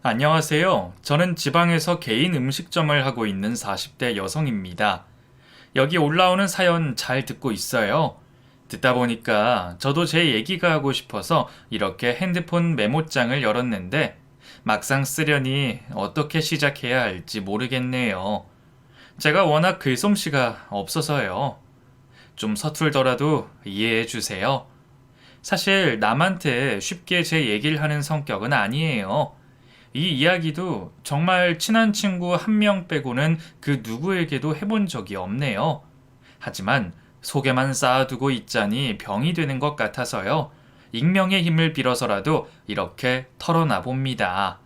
안녕하세요. 저는 지방에서 개인 음식점을 하고 있는 40대 여성입니다. 여기 올라오는 사연 잘 듣고 있어요. 듣다 보니까 저도 제 얘기가 하고 싶어서 이렇게 핸드폰 메모장을 열었는데 막상 쓰려니 어떻게 시작해야 할지 모르겠네요. 제가 워낙 글솜씨가 없어서요. 좀 서툴더라도 이해해 주세요. 사실 남한테 쉽게 제 얘기를 하는 성격은 아니에요. 이 이야기도 정말 친한 친구 한 명 빼고는 그 누구에게도 해본 적이 없네요. 하지만 속에만 쌓아두고 있자니 병이 되는 것 같아서요. 익명의 힘을 빌어서라도 이렇게 털어놔 봅니다.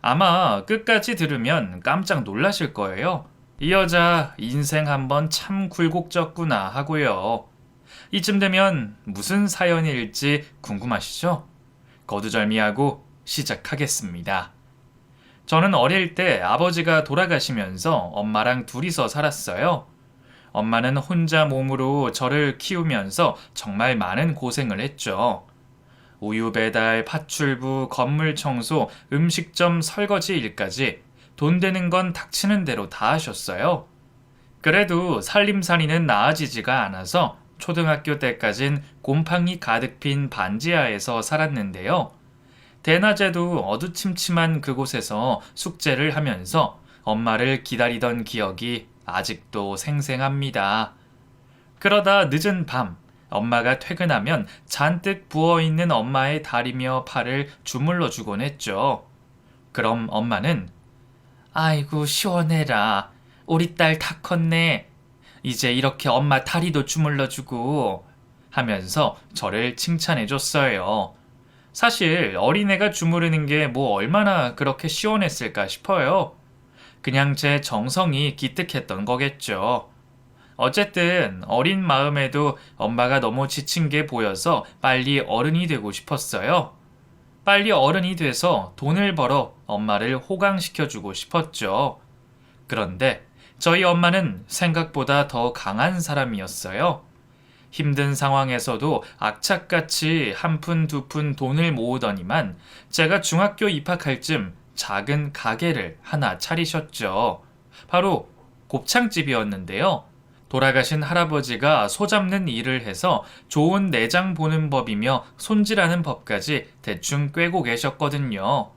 아마 끝까지 들으면 깜짝 놀라실 거예요. 이 여자 인생 한번 참 굴곡졌구나 하고요. 이쯤 되면 무슨 사연일지 궁금하시죠? 거두절미하고 시작하겠습니다. 저는 어릴 때 아버지가 돌아가시면서 엄마랑 둘이서 살았어요. 엄마는 혼자 몸으로 저를 키우면서 정말 많은 고생을 했죠. 우유 배달, 파출부, 건물 청소, 음식점 설거지 일까지 돈 되는 건 닥치는 대로 다 하셨어요. 그래도 살림살이는 나아지지가 않아서 초등학교 때까진 곰팡이 가득 핀 반지하에서 살았는데요. 대낮에도 어두침침한 그곳에서 숙제를 하면서 엄마를 기다리던 기억이 아직도 생생합니다. 그러다 늦은 밤, 엄마가 퇴근하면 잔뜩 부어있는 엄마의 다리며 팔을 주물러 주곤 했죠. 그럼 엄마는 아이고 시원해라. 우리 딸 다 컸네. 이제 이렇게 엄마 다리도 주물러 주고 하면서 저를 칭찬해 줬어요. 사실 어린애가 주무르는 게 뭐 얼마나 그렇게 시원했을까 싶어요. 그냥 제 정성이 기특했던 거겠죠. 어쨌든 어린 마음에도 엄마가 너무 지친 게 보여서 빨리 어른이 되고 싶었어요. 빨리 어른이 돼서 돈을 벌어 엄마를 호강시켜주고 싶었죠. 그런데 저희 엄마는 생각보다 더 강한 사람이었어요. 힘든 상황에서도 악착같이 한 푼 두 푼 돈을 모으더니만 제가 중학교 입학할 쯤 작은 가게를 하나 차리셨죠. 바로 곱창집이었는데요. 돌아가신 할아버지가 소 잡는 일을 해서 좋은 내장 보는 법이며 손질하는 법까지 대충 꿰고 계셨거든요.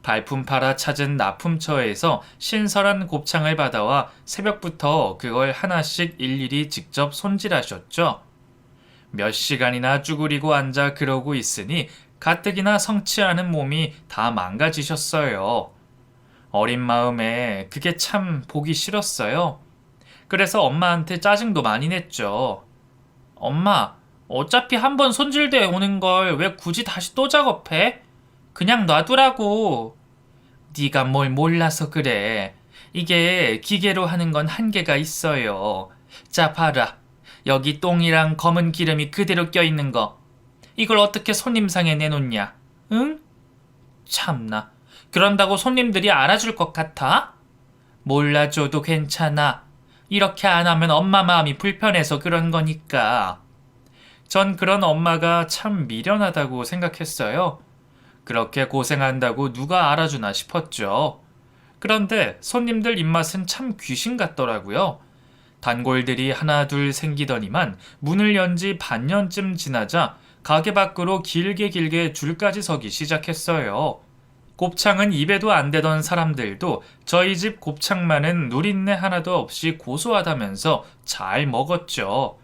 발품 팔아 찾은 납품처에서 신선한 곱창을 받아와 새벽부터 그걸 하나씩 일일이 직접 손질하셨죠. 몇 시간이나 쭈그리고 앉아 그러고 있으니 가뜩이나 성치 않은 몸이 다 망가지셨어요. 어린 마음에 그게 참 보기 싫었어요. 그래서 엄마한테 짜증도 많이 냈죠. 엄마, 어차피 한번 손질돼 오는 걸 왜 굳이 다시 또 작업해? 그냥 놔두라고. 네가 뭘 몰라서 그래. 이게 기계로 하는 건 한계가 있어요. 자, 봐라. 여기 똥이랑 검은 기름이 그대로 껴있는 거. 이걸 어떻게 손님상에 내놓냐? 응? 참나. 그런다고 손님들이 알아줄 것 같아? 몰라줘도 괜찮아. 이렇게 안 하면 엄마 마음이 불편해서 그런 거니까. 전 그런 엄마가 참 미련하다고 생각했어요. 그렇게 고생한다고 누가 알아주나 싶었죠. 그런데 손님들 입맛은 참 귀신 같더라고요. 단골들이 하나 둘 생기더니만 문을 연 지 반년쯤 지나자 가게 밖으로 길게 줄까지 서기 시작했어요. 곱창은 입에도 안 대던 사람들도 저희 집 곱창만은 누린내 하나도 없이 고소하다면서 잘 먹었죠.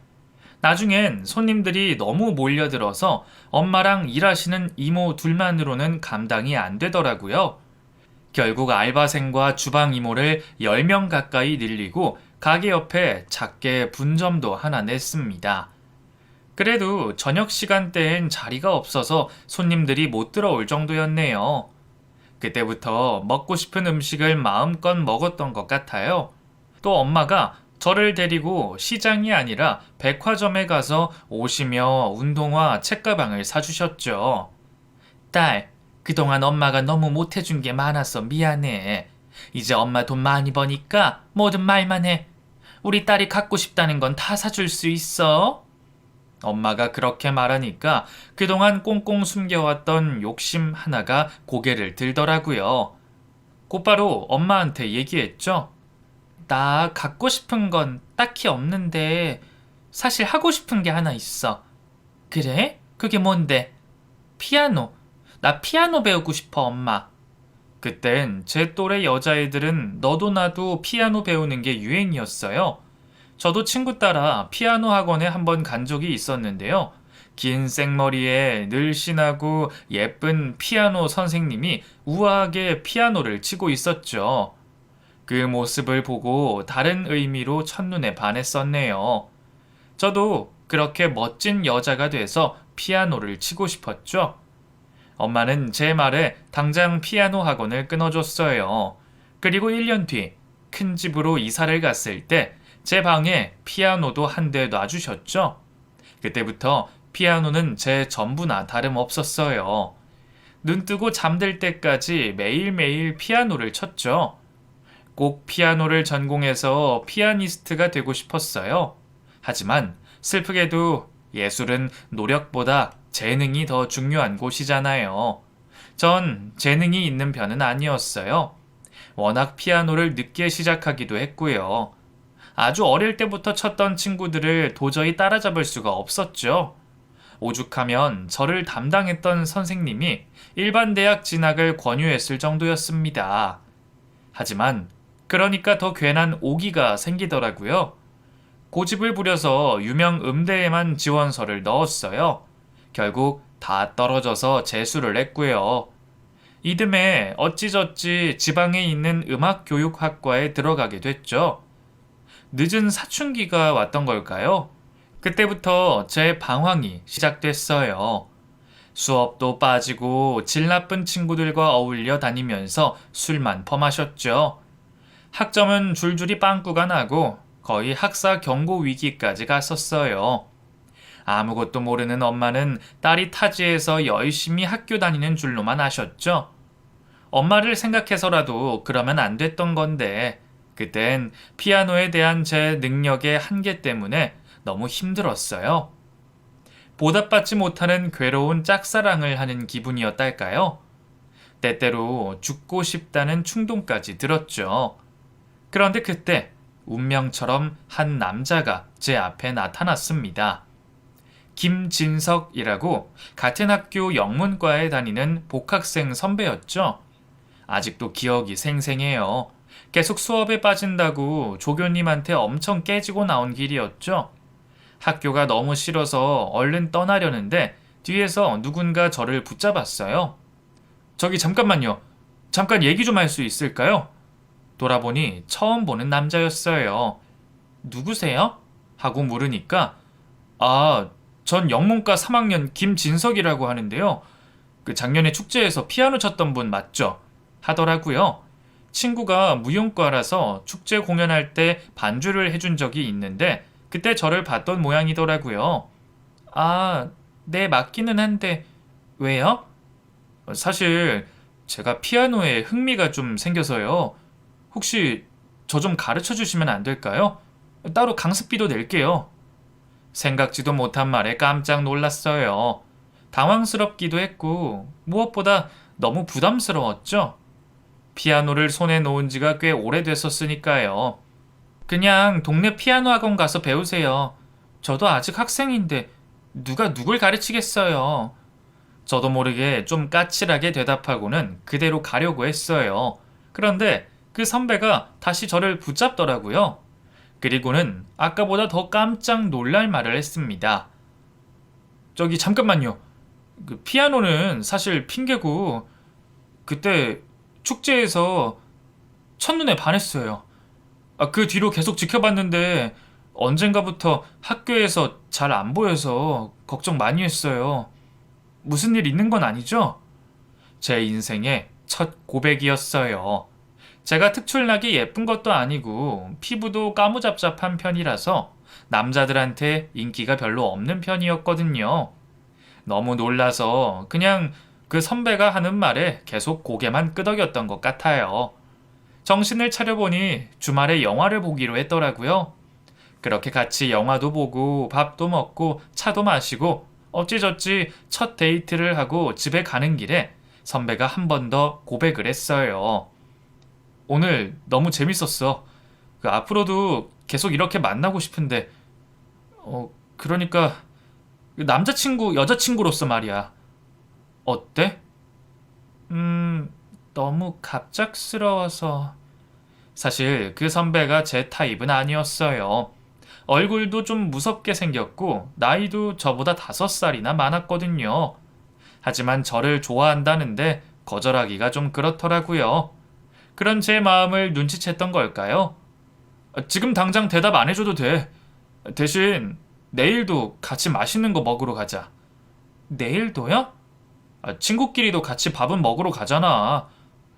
나중엔 손님들이 너무 몰려들어서 엄마랑 일하시는 이모 둘만으로는 감당이 안 되더라고요. 결국 알바생과 주방 이모를 10명 가까이 늘리고 가게 옆에 작게 분점도 하나 냈습니다. 그래도 저녁 시간대엔 자리가 없어서 손님들이 못 들어올 정도였네요. 그때부터 먹고 싶은 음식을 마음껏 먹었던 것 같아요. 또 엄마가 저를 데리고 시장이 아니라 백화점에 가서 옷이며 운동화, 책가방을 사주셨죠. 딸, 그동안 엄마가 너무 못해준 게 많아서 미안해. 이제 엄마 돈 많이 버니까 뭐든 말만 해. 우리 딸이 갖고 싶다는 건 다 사줄 수 있어. 엄마가 그렇게 말하니까 그동안 꽁꽁 숨겨왔던 욕심 하나가 고개를 들더라고요. 곧바로 엄마한테 얘기했죠. 나 갖고 싶은 건 딱히 없는데 사실 하고 싶은 게 하나 있어. 그래? 그게 뭔데? 피아노. 나 피아노 배우고 싶어, 엄마. 그땐 제 또래 여자애들은 너도 나도 피아노 배우는 게 유행이었어요. 저도 친구 따라 피아노 학원에 한번 간 적이 있었는데요. 긴 생머리에 늘씬하고 예쁜 피아노 선생님이 우아하게 피아노를 치고 있었죠. 그 모습을 보고 다른 의미로 첫눈에 반했었네요. 저도 그렇게 멋진 여자가 돼서 피아노를 치고 싶었죠. 엄마는 제 말에 당장 피아노 학원을 끊어줬어요. 그리고 1년 뒤 큰 집으로 이사를 갔을 때 제 방에 피아노도 한 대 놔주셨죠. 그때부터 피아노는 제 전부나 다름없었어요. 눈 뜨고 잠들 때까지 매일매일 피아노를 쳤죠. 꼭 피아노를 전공해서 피아니스트가 되고 싶었어요. 하지만 슬프게도 예술은 노력보다 재능이 더 중요한 곳이잖아요. 전 재능이 있는 편은 아니었어요. 워낙 피아노를 늦게 시작하기도 했고요. 아주 어릴 때부터 쳤던 친구들을 도저히 따라잡을 수가 없었죠. 오죽하면 저를 담당했던 선생님이 일반 대학 진학을 권유했을 정도였습니다. 하지만 그러니까 더 괜한 오기가 생기더라고요. 고집을 부려서 유명 음대에만 지원서를 넣었어요. 결국 다 떨어져서 재수를 했고요. 이듬해 어찌저찌 지방에 있는 음악교육학과에 들어가게 됐죠. 늦은 사춘기가 왔던 걸까요? 그때부터 제 방황이 시작됐어요. 수업도 빠지고 질 나쁜 친구들과 어울려 다니면서 술만 퍼마셨죠. 학점은 줄줄이 빵꾸가 나고 거의 학사 경고 위기까지 갔었어요. 아무것도 모르는 엄마는 딸이 타지에서 열심히 학교 다니는 줄로만 아셨죠. 엄마를 생각해서라도 그러면 안 됐던 건데 그땐 피아노에 대한 제 능력의 한계 때문에 너무 힘들었어요. 보답받지 못하는 괴로운 짝사랑을 하는 기분이었달까요? 때때로 죽고 싶다는 충동까지 들었죠. 그런데 그때 운명처럼 한 남자가 제 앞에 나타났습니다. 김진석이라고 같은 학교 영문과에 다니는 복학생 선배였죠. 아직도 기억이 생생해요. 계속 수업에 빠진다고 조교님한테 엄청 깨지고 나온 길이었죠. 학교가 너무 싫어서 얼른 떠나려는데 뒤에서 누군가 저를 붙잡았어요. 저기 잠깐만요. 잠깐 얘기 좀 할 수 있을까요? 돌아보니 처음 보는 남자였어요. 누구세요? 하고 물으니까 전 영문과 3학년 김진석이라고 하는데요. 그 작년에 축제에서 피아노 쳤던 분 맞죠? 하더라고요. 친구가 무용과라서 축제 공연할 때 반주를 해준 적이 있는데 그때 저를 봤던 모양이더라고요. 네, 맞기는 한데 왜요? 사실 제가 피아노에 흥미가 좀 생겨서요. 혹시 저 좀 가르쳐 주시면 안 될까요? 따로 강습비도 낼게요. 생각지도 못한 말에 깜짝 놀랐어요. 당황스럽기도 했고 무엇보다 너무 부담스러웠죠. 피아노를 손에 놓은 지가 꽤 오래됐었으니까요. 그냥 동네 피아노 학원 가서 배우세요. 저도 아직 학생인데 누가 누굴 가르치겠어요. 저도 모르게 좀 까칠하게 대답하고는 그대로 가려고 했어요. 그런데 그 선배가 다시 저를 붙잡더라고요. 그리고는 아까보다 더 깜짝 놀랄 말을 했습니다. 저기 잠깐만요. 그 피아노는 사실 핑계고 그때 축제에서 첫눈에 반했어요. 그 뒤로 계속 지켜봤는데 언젠가부터 학교에서 잘 안 보여서 걱정 많이 했어요. 무슨 일 있는 건 아니죠? 제 인생의 첫 고백이었어요. 제가 특출나게 예쁜 것도 아니고 피부도 까무잡잡한 편이라서 남자들한테 인기가 별로 없는 편이었거든요. 너무 놀라서 그냥 그 선배가 하는 말에 계속 고개만 끄덕였던 것 같아요. 정신을 차려보니 주말에 영화를 보기로 했더라고요. 그렇게 같이 영화도 보고 밥도 먹고 차도 마시고 어찌저찌 첫 데이트를 하고 집에 가는 길에 선배가 한 번 더 고백을 했어요. 오늘 너무 재밌었어. 앞으로도 계속 이렇게 만나고 싶은데, 그러니까 남자친구, 여자친구로서 말이야. 어때? 너무 갑작스러워서. 사실 그 선배가 제 타입은 아니었어요. 얼굴도 좀 무섭게 생겼고, 나이도 저보다 5살이나 많았거든요. 하지만 저를 좋아한다는데 거절하기가 좀 그렇더라고요. 그런 제 마음을 눈치챘던 걸까요? 지금 당장 대답 안 해줘도 돼. 대신 내일도 같이 맛있는 거 먹으러 가자. 내일도요? 친구끼리도 같이 밥은 먹으러 가잖아.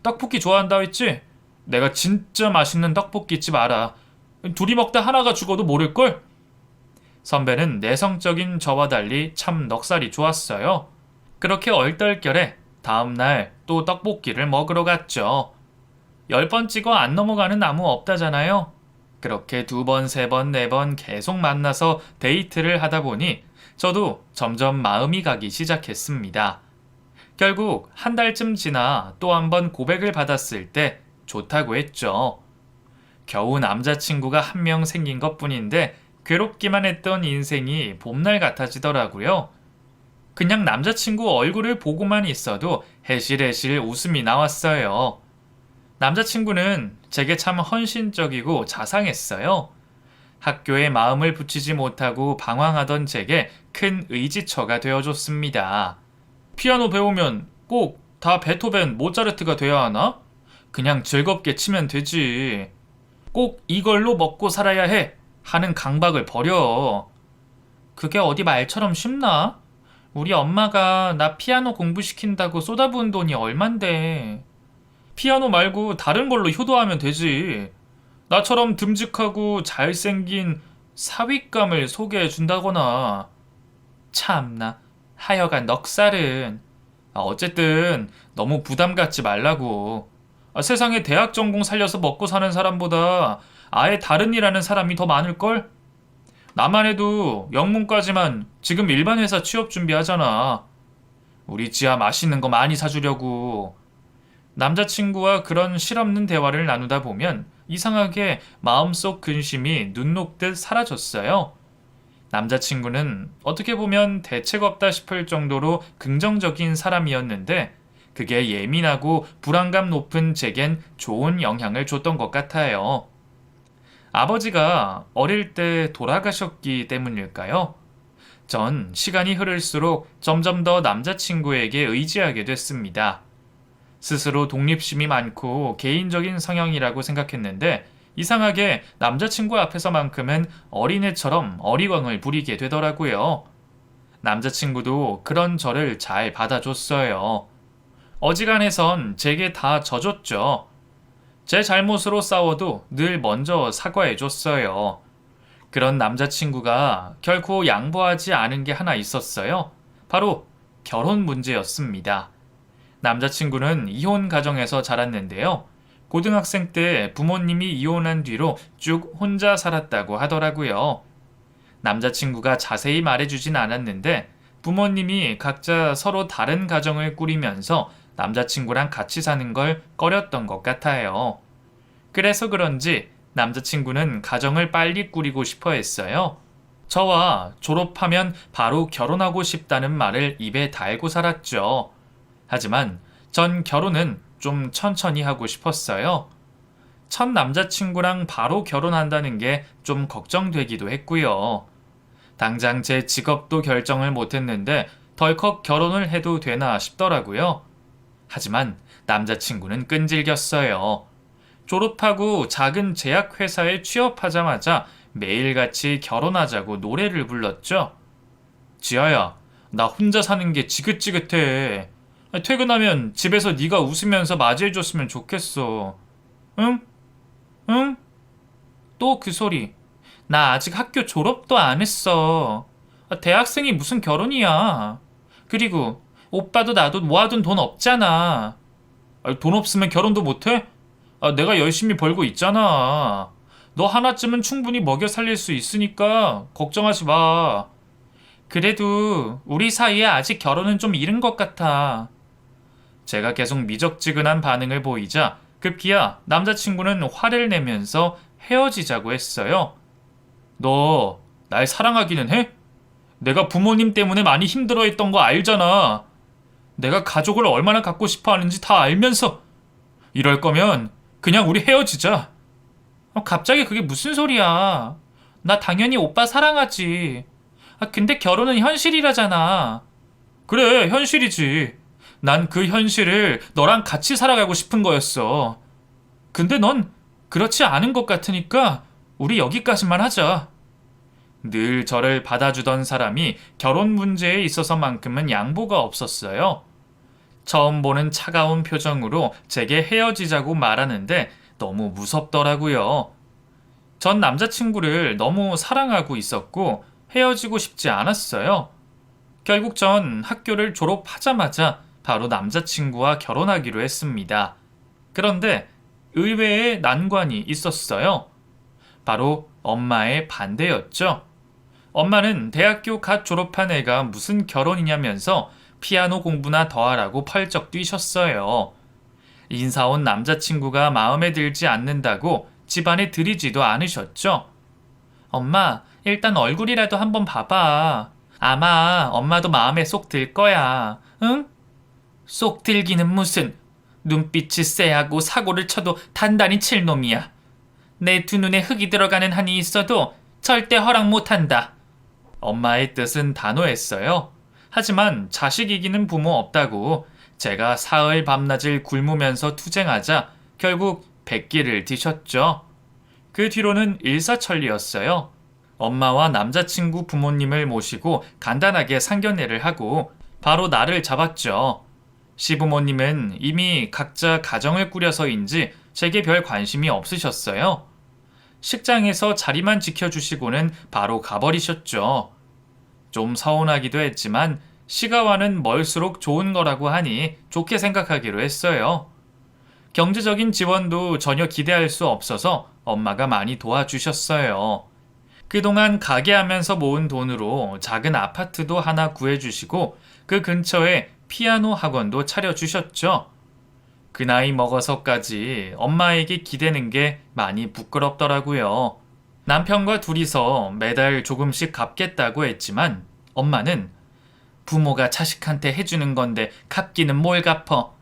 떡볶이 좋아한다 했지? 내가 진짜 맛있는 떡볶이집 알아. 둘이 먹다 하나가 죽어도 모를걸? 선배는 내성적인 저와 달리 참 넉살이 좋았어요. 그렇게 얼떨결에 다음날 또 떡볶이를 먹으러 갔죠. 10번 찍어 안 넘어가는 나무 없다잖아요. 그렇게 2번, 3번, 4번 계속 만나서 데이트를 하다 보니 저도 점점 마음이 가기 시작했습니다. 결국 한 달쯤 지나 또 한 번 고백을 받았을 때 좋다고 했죠. 겨우 남자친구가 한 명 생긴 것 뿐인데 괴롭기만 했던 인생이 봄날 같아지더라고요. 그냥 남자친구 얼굴을 보고만 있어도 해실해실 웃음이 나왔어요. 남자친구는 제게 참 헌신적이고 자상했어요. 학교에 마음을 붙이지 못하고 방황하던 제게 큰 의지처가 되어줬습니다. 피아노 배우면 꼭 다 베토벤, 모차르트가 돼야 하나? 그냥 즐겁게 치면 되지. 꼭 이걸로 먹고 살아야 해 하는 강박을 버려. 그게 어디 말처럼 쉽나? 우리 엄마가 나 피아노 공부시킨다고 쏟아부은 돈이 얼만데. 피아노 말고 다른 걸로 효도하면 되지. 나처럼 듬직하고 잘생긴 사윗감을 소개해 준다거나. 참나, 하여간 넉살은. 어쨌든 너무 부담 갖지 말라고. 세상에 대학 전공 살려서 먹고 사는 사람보다 아예 다른 일 하는 사람이 더 많을걸? 나만 해도 영문과지만 지금 일반 회사 취업 준비하잖아. 우리 지아 맛있는 거 많이 사주려고. 남자친구와 그런 실없는 대화를 나누다 보면 이상하게 마음속 근심이 눈 녹듯 사라졌어요. 남자친구는 어떻게 보면 대책 없다 싶을 정도로 긍정적인 사람이었는데 그게 예민하고 불안감 높은 제겐 좋은 영향을 줬던 것 같아요. 아버지가 어릴 때 돌아가셨기 때문일까요? 전 시간이 흐를수록 점점 더 남자친구에게 의지하게 됐습니다. 스스로 독립심이 많고 개인적인 성향이라고 생각했는데 이상하게 남자친구 앞에서만큼은 어린애처럼 어리광을 부리게 되더라고요. 남자친구도 그런 저를 잘 받아줬어요. 어지간해선 제게 다 져줬죠. 제 잘못으로 싸워도 늘 먼저 사과해줬어요. 그런 남자친구가 결코 양보하지 않은 게 하나 있었어요. 바로 결혼 문제였습니다. 남자친구는 이혼 가정에서 자랐는데요. 고등학생 때 부모님이 이혼한 뒤로 쭉 혼자 살았다고 하더라고요. 남자친구가 자세히 말해주진 않았는데 부모님이 각자 서로 다른 가정을 꾸리면서 남자친구랑 같이 사는 걸 꺼렸던 것 같아요. 그래서 그런지 남자친구는 가정을 빨리 꾸리고 싶어 했어요. 저와 졸업하면 바로 결혼하고 싶다는 말을 입에 달고 살았죠. 하지만 전 결혼은 좀 천천히 하고 싶었어요. 첫 남자친구랑 바로 결혼한다는 게 좀 걱정되기도 했고요. 당장 제 직업도 결정을 못했는데 덜컥 결혼을 해도 되나 싶더라고요. 하지만 남자친구는 끈질겼어요. 졸업하고 작은 제약회사에 취업하자마자 매일같이 결혼하자고 노래를 불렀죠. 지아야, 나 혼자 사는 게 지긋지긋해. 퇴근하면 집에서 네가 웃으면서 맞이해줬으면 좋겠어. 응? 응? 또 그 소리. 나 아직 학교 졸업도 안 했어. 대학생이 무슨 결혼이야. 그리고 오빠도 나도 모아둔 돈 없잖아. 돈 없으면 결혼도 못해? 내가 열심히 벌고 있잖아. 너 하나쯤은 충분히 먹여 살릴 수 있으니까 걱정하지 마. 그래도 우리 사이에 아직 결혼은 좀 이른 것 같아. 제가 계속 미적지근한 반응을 보이자 급기야 남자친구는 화를 내면서 헤어지자고 했어요. 너 날 사랑하기는 해? 내가 부모님 때문에 많이 힘들어했던 거 알잖아. 내가 가족을 얼마나 갖고 싶어 하는지 다 알면서 이럴 거면 그냥 우리 헤어지자. 갑자기 그게 무슨 소리야. 나 당연히 오빠 사랑하지. 근데 결혼은 현실이라잖아. 그래, 현실이지. 난 그 현실을 너랑 같이 살아가고 싶은 거였어. 근데 넌 그렇지 않은 것 같으니까 우리 여기까지만 하자. 늘 저를 받아주던 사람이 결혼 문제에 있어서만큼은 양보가 없었어요. 처음 보는 차가운 표정으로 제게 헤어지자고 말하는데 너무 무섭더라고요. 전 남자친구를 너무 사랑하고 있었고 헤어지고 싶지 않았어요. 결국 전 학교를 졸업하자마자 바로 남자친구와 결혼하기로 했습니다. 그런데 의외의 난관이 있었어요. 바로 엄마의 반대였죠. 엄마는 대학교 갓 졸업한 애가 무슨 결혼이냐면서 피아노 공부나 더 하라고 펄쩍 뛰셨어요. 인사 온 남자친구가 마음에 들지 않는다고 집안에 들이지도 않으셨죠. 엄마, 일단 얼굴이라도 한번 봐봐. 아마 엄마도 마음에 쏙 들 거야. 응? 쏙 들기는 무슨. 눈빛이 쎄하고 사고를 쳐도 단단히 칠 놈이야. 내 두 눈에 흙이 들어가는 한이 있어도 절대 허락 못한다. 엄마의 뜻은 단호했어요. 하지만 자식 이기는 부모 없다고 제가 사흘 밤낮을 굶으면서 투쟁하자 결국 백기를 뒤셨죠. 그 뒤로는 일사천리였어요. 엄마와 남자친구 부모님을 모시고 간단하게 상견례를 하고 바로 날을 잡았죠. 시부모님은 이미 각자 가정을 꾸려서인지 제게 별 관심이 없으셨어요. 식장에서 자리만 지켜주시고는 바로 가버리셨죠. 좀 서운하기도 했지만 시가와는 멀수록 좋은 거라고 하니 좋게 생각하기로 했어요. 경제적인 지원도 전혀 기대할 수 없어서 엄마가 많이 도와주셨어요. 그동안 가게 하면서 모은 돈으로 작은 아파트도 하나 구해주시고 그 근처에 피아노 학원도 차려주셨죠. 그 나이 먹어서까지 엄마에게 기대는 게 많이 부끄럽더라고요. 남편과 둘이서 매달 조금씩 갚겠다고 했지만 엄마는 부모가 자식한테 해주는 건데 갚기는 뭘 갚어.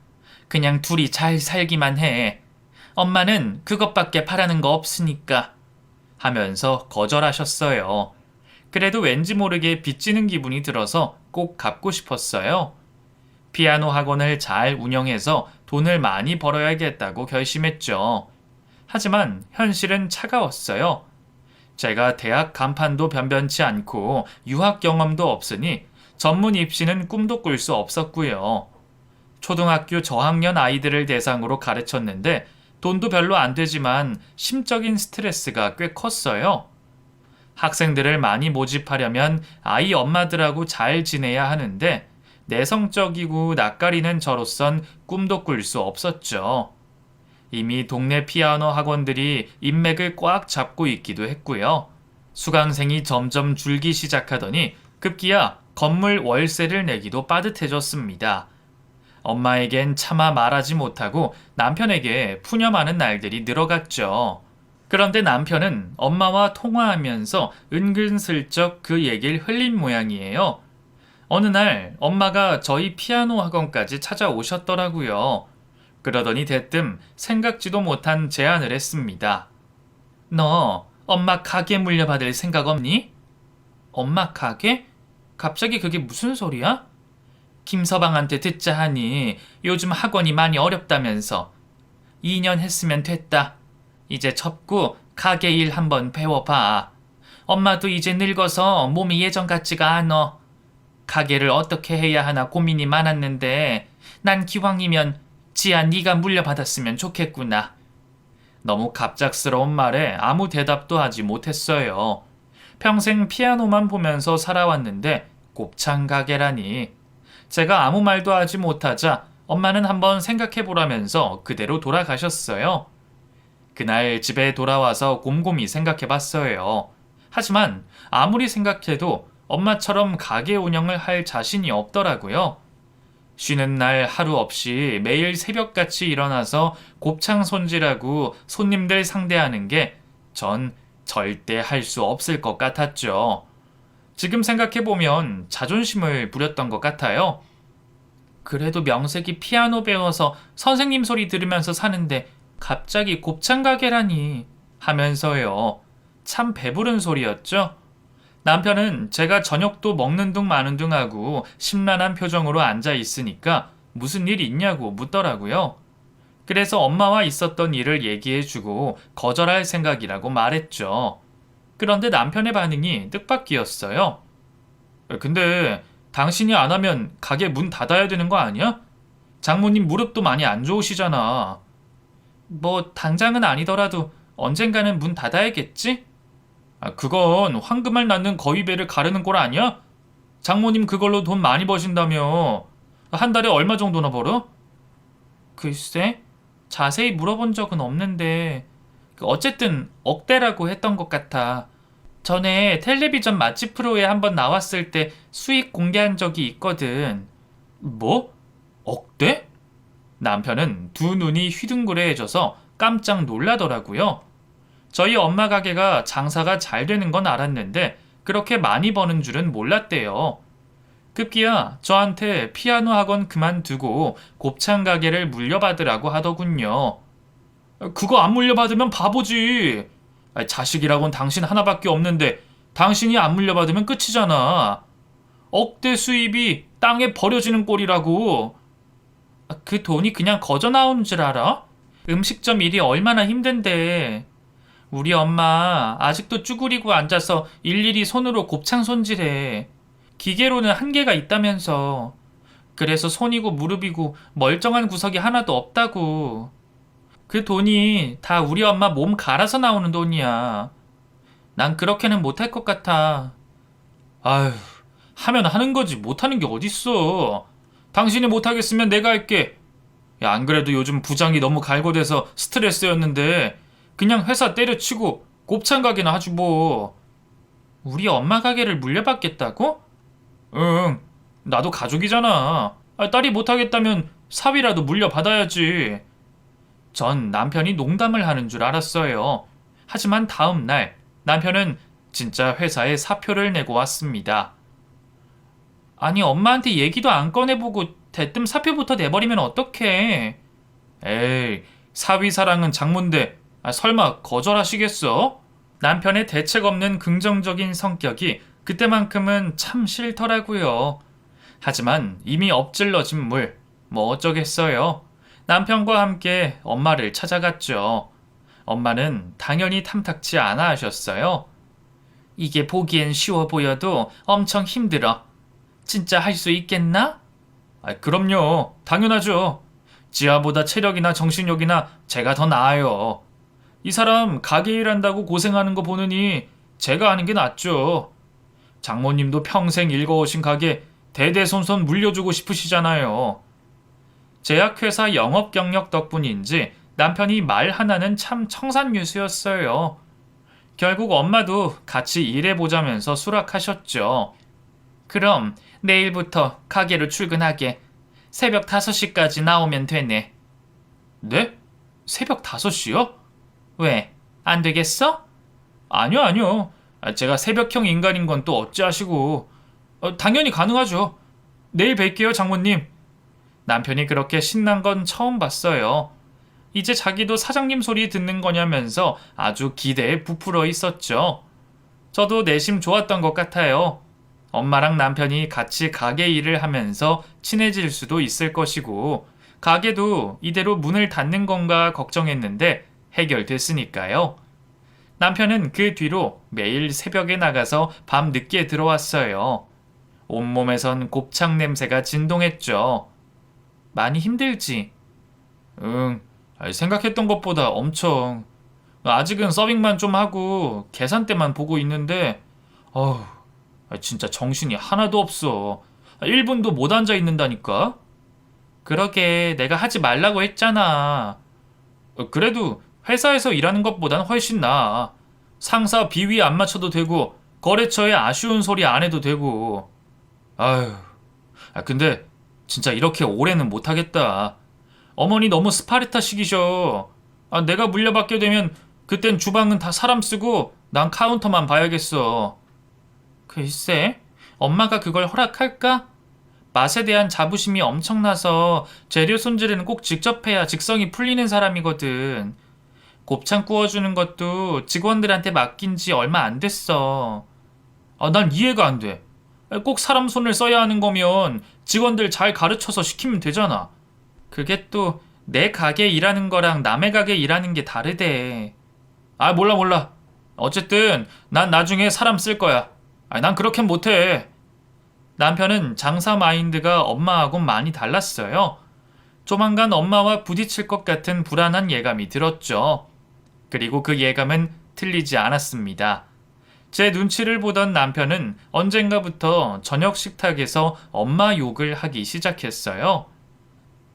그냥 둘이 잘 살기만 해. 엄마는 그것밖에 바라는 거 없으니까 하면서 거절하셨어요. 그래도 왠지 모르게 빚지는 기분이 들어서 꼭 갚고 싶었어요. 피아노 학원을 잘 운영해서 돈을 많이 벌어야겠다고 결심했죠. 하지만 현실은 차가웠어요. 제가 대학 간판도 변변치 않고 유학 경험도 없으니 전문 입시는 꿈도 꿀 수 없었고요. 초등학교 저학년 아이들을 대상으로 가르쳤는데 돈도 별로 안 되지만 심적인 스트레스가 꽤 컸어요. 학생들을 많이 모집하려면 아이 엄마들하고 잘 지내야 하는데 내성적이고 낯가리는 저로선 꿈도 꿀 수 없었죠. 이미 동네 피아노 학원들이 인맥을 꽉 잡고 있기도 했고요. 수강생이 점점 줄기 시작하더니 급기야 건물 월세를 내기도 빠듯해졌습니다. 엄마에겐 차마 말하지 못하고 남편에게 푸념하는 날들이 늘어갔죠. 그런데 남편은 엄마와 통화하면서 은근슬쩍 그 얘기를 흘린 모양이에요. 어느 날 엄마가 저희 피아노 학원까지 찾아오셨더라고요. 그러더니 대뜸 생각지도 못한 제안을 했습니다. 너 엄마 가게 물려받을 생각 없니? 엄마 가게? 갑자기 그게 무슨 소리야? 김서방한테 듣자 하니 요즘 학원이 많이 어렵다면서. 2년 했으면 됐다. 이제 접고 가게 일 한번 배워봐. 엄마도 이제 늙어서 몸이 예전 같지가 않어. 가게를 어떻게 해야 하나 고민이 많았는데 난 기왕이면 지아 네가 물려받았으면 좋겠구나. 너무 갑작스러운 말에 아무 대답도 하지 못했어요. 평생 피아노만 보면서 살아왔는데 곱창 가게라니. 제가 아무 말도 하지 못하자 엄마는 한번 생각해보라면서 그대로 돌아가셨어요. 그날 집에 돌아와서 곰곰이 생각해 봤어요. 하지만 아무리 생각해도 엄마처럼 가게 운영을 할 자신이 없더라고요. 쉬는 날 하루 없이 매일 새벽같이 일어나서 곱창 손질하고 손님들 상대하는 게 전 절대 할 수 없을 것 같았죠. 지금 생각해보면 자존심을 부렸던 것 같아요. 그래도 명색이 피아노 배워서 선생님 소리 들으면서 사는데 갑자기 곱창 가게라니 하면서요. 참 배부른 소리였죠. 남편은 제가 저녁도 먹는 둥 마는 둥 하고 심란한 표정으로 앉아 있으니까 무슨 일 있냐고 묻더라고요. 그래서 엄마와 있었던 일을 얘기해주고 거절할 생각이라고 말했죠. 그런데 남편의 반응이 뜻밖이었어요. 근데 당신이 안 하면 가게 문 닫아야 되는 거 아니야? 장모님 무릎도 많이 안 좋으시잖아. 뭐 당장은 아니더라도 언젠가는 문 닫아야겠지? 그건 황금알 낳는 거위배를 가르는 꼴 아니야? 장모님 그걸로 돈 많이 버신다며. 한 달에 얼마 정도나 벌어? 글쎄, 자세히 물어본 적은 없는데 어쨌든 억대라고 했던 것 같아. 전에 텔레비전 맛집 프로에 한번 나왔을 때 수익 공개한 적이 있거든. 뭐? 억대? 남편은 두 눈이 휘둥그레해져서 깜짝 놀라더라고요. 저희 엄마 가게가 장사가 잘 되는 건 알았는데 그렇게 많이 버는 줄은 몰랐대요. 급기야 저한테 피아노 학원 그만두고 곱창 가게를 물려받으라고 하더군요. 그거 안 물려받으면 바보지. 자식이라곤 당신 하나밖에 없는데 당신이 안 물려받으면 끝이잖아. 억대 수입이 땅에 버려지는 꼴이라고. 그 돈이 그냥 거저 나오는 줄 알아? 음식점 일이 얼마나 힘든데. 우리 엄마 아직도 쭈그리고 앉아서 일일이 손으로 곱창 손질해. 기계로는 한계가 있다면서. 그래서 손이고 무릎이고 멀쩡한 구석이 하나도 없다고. 그 돈이 다 우리 엄마 몸 갈아서 나오는 돈이야. 난 그렇게는 못할 것 같아. 아휴, 하면 하는 거지 못하는 게 어딨어. 당신이 못하겠으면 내가 할게. 야, 안 그래도 요즘 부장이 너무 갈고돼서 스트레스였는데 그냥 회사 때려치고 곱창 가게나 하지 뭐. 우리 엄마 가게를 물려받겠다고? 응, 나도 가족이잖아. 딸이 못하겠다면 사위라도 물려받아야지. 전 남편이 농담을 하는 줄 알았어요. 하지만 다음 날 남편은 진짜 회사에 사표를 내고 왔습니다. 아니 엄마한테 얘기도 안 꺼내보고 대뜸 사표부터 내버리면 어떡해. 에이, 사위 사랑은 장문데 설마 거절하시겠어? 남편의 대책 없는 긍정적인 성격이 그때만큼은 참 싫더라고요. 하지만 이미 엎질러진 물, 뭐 어쩌겠어요. 남편과 함께 엄마를 찾아갔죠. 엄마는 당연히 탐탁치 않아 하셨어요. 이게 보기엔 쉬워 보여도 엄청 힘들어. 진짜 할 수 있겠나? 그럼요. 당연하죠. 지아보다 체력이나 정신력이나 제가 더 나아요. 이 사람 가게 일한다고 고생하는 거 보느니 제가 하는 게 낫죠. 장모님도 평생 일궈오신 가게 대대손손 물려주고 싶으시잖아요. 제약회사 영업 경력 덕분인지 남편이 말 하나는 참 청산유수였어요. 결국 엄마도 같이 일해보자면서 수락하셨죠. 그럼 내일부터 가게로 출근하게. 새벽 5시까지 나오면 되네. 네? 새벽 5시요? 왜? 안 되겠어? 아니요, 아니요. 제가 새벽형 인간인 건 또 어찌하시고. 당연히 가능하죠. 내일 뵐게요, 장모님. 남편이 그렇게 신난 건 처음 봤어요. 이제 자기도 사장님 소리 듣는 거냐면서 아주 기대에 부풀어 있었죠. 저도 내심 좋았던 것 같아요. 엄마랑 남편이 같이 가게 일을 하면서 친해질 수도 있을 것이고 가게도 이대로 문을 닫는 건가 걱정했는데 해결됐으니까요. 남편은 그 뒤로 매일 새벽에 나가서 밤 늦게 들어왔어요. 온몸에선 곱창 냄새가 진동했죠. 많이 힘들지? 응, 생각했던 것보다 엄청. 아직은 서빙만 좀 하고 계산대만 보고 있는데 진짜 정신이 하나도 없어. 1분도 못 앉아 있는다니까? 그러게 내가 하지 말라고 했잖아. 그래도 회사에서 일하는 것보단 훨씬 나아. 상사 비위 안 맞춰도 되고 거래처에 아쉬운 소리 안 해도 되고. 아휴, 근데 진짜 이렇게 오래는 못하겠다. 어머니 너무 스파르타식이셔. 내가 물려받게 되면 그땐 주방은 다 사람 쓰고 난 카운터만 봐야겠어. 글쎄, 엄마가 그걸 허락할까? 맛에 대한 자부심이 엄청나서 재료 손질은 꼭 직접 해야 직성이 풀리는 사람이거든. 곱창 구워주는 것도 직원들한테 맡긴 지 얼마 안 됐어. 난 이해가 안 돼. 꼭 사람 손을 써야 하는 거면 직원들 잘 가르쳐서 시키면 되잖아. 그게 또 내 가게 일하는 거랑 남의 가게 일하는 게 다르대. 몰라. 어쨌든 난 나중에 사람 쓸 거야. 난 그렇게는 못해. 남편은 장사 마인드가 엄마하고는 많이 달랐어요. 조만간 엄마와 부딪힐 것 같은 불안한 예감이 들었죠. 그리고 그 예감은 틀리지 않았습니다. 제 눈치를 보던 남편은 언젠가부터 저녁 식탁에서 엄마 욕을 하기 시작했어요.